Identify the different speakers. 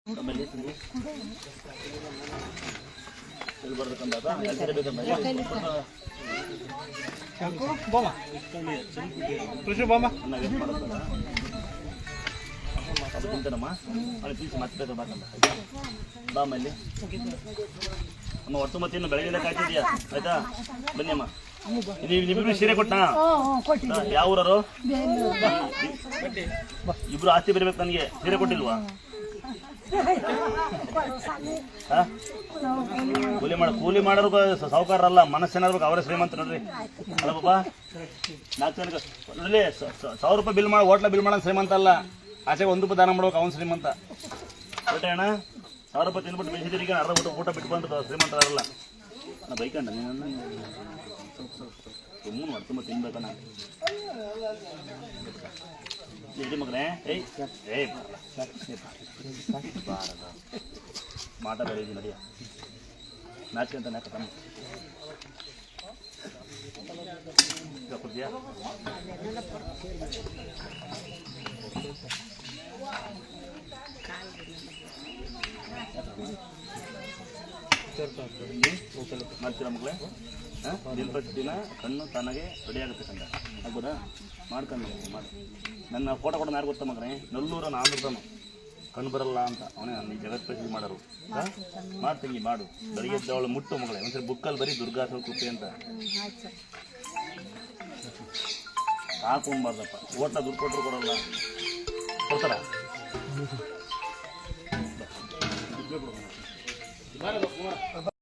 Speaker 1: ತಿಂತಾನಮ್ಮ ಅಲ್ಲಿ ಪೀಸ್ ಮತ್ತೆ ಬಾಮಲ್ಲಿ ಅಮ್ಮ ಹೊತ್ತು ಮತ್ತೆ ಇನ್ನು ಬೆಳಗ್ಗೆ ಕಾಯ್ತಿದ್ಯಾ ಆಯ್ತಾ ಬನ್ನಿ ಅಮ್ಮ ನಿಮ್ಮಿಬ್ರು ಸೀರೆ ಕೊಟ್ಟಾ ಯಾವ ಊರರು ಇಬ್ರು ಆಸ್ತಿ ಬರಬೇಕು ನನಗೆ ಸೀರೆ ಕೊಟ್ಟಿಲ್ವಾ ಕೂಲಿ ಮಾಡೋರ್ಗು ಸಾಹುಕಾರಲ್ಲ ಮನಸ್ಸೇನಾದ್ರು ಅವರೇ ಶ್ರೀಮಂತ ನೋಡ್ರಿ ಅಲ್ಲ ಬಾಬಾ 4 ಜನಕ್ಕೆ ನೋಡ್ರಿ 1000 ರೂಪಾಯಿ ಬಿಲ್ ಮಾಡಿ ಹೋಟ್ಲ ಬಿಲ್ ಮಾಡೋಣ ಶ್ರೀಮಂತ ಅಲ್ಲ ಆಚೆಗೆ 1 ರೂಪಾಯಿ ದಾನ ಮಾಡ್ಬೇಕು ಅವನು ಶ್ರೀಮಂತ ಹೊಟ್ಟೆ ಅಣ್ಣ 1000 ರೂಪಾಯಿ ತಿಂದ್ಬಿಟ್ಟು ಬೇಸಿಗೆ ಅರ್ಧ ಊಟ ಬಿಟ್ಕೊಂಡು ಶ್ರೀಮಂತ ಅಲ್ಲ ನಾ ಬೈಕಂಡ ನೀನು ಸುಮ್ಮನೆ ಮಾಡಿ ತುಂಬ ತಿನ್ಬೇಕಣ್ಣ ಇಡಿ ಮಗನೇ ಏಯ್ ಬಾರದ ಮಾಟ ಬೆಳೀದಿ ನಡಿಯ ನಾಚಿಕೆ ಅಂತ ನಾಕ ತಮ್ಮ ಕೊಡ್ತೀಯಾ ಮಾಡ್ತೀರಾ ಮಕ್ಕಳೇ ದಿನ ಕಣ್ಣು ತಾನಾಗೆ ರೆಡಿ ಆಗುತ್ತೆ ಕಂಡ ಆಗ್ಬೋದಾ ಮಾಡ್ಕೊಂಡು ಮಾಡಿ ನನ್ನ ಫೋಟೋ ಕೊಡೋಣ ಯಾರು ಗೊತ್ತಾ ಮಗನೇ ನಲ್ಲೂರ ನಾನೂರ್ತಾನು ಕಣ್ಣು ಬರಲ್ಲ ಅಂತ ಅವನೇ ನನ್ನ ಜಗತ್ ಪ್ರಸಿದ್ಧಿ ಮಾಡೋರು ಮಾಡ್ತಂಗಿ ಮಾಡು ಬೆಳಿಗ್ಗೆ ಅವಳು ಮುಟ್ಟು ಮಗಳೇ ಒಂದ್ಸರಿ ಬುಕ್ಕಲ್ಲಿ ಬರೀ ದುರ್ಗಾಸನ ಕೃಪೆ ಅಂತ ಹಾಕೊಂಬಾರ್ದಪ್ಪ ಓಟ್ಲ ದುಡ್ಡು ಕೊಟ್ಟರು ಕೊಡಲ್ಲ ಕೊಡ್ತಾರ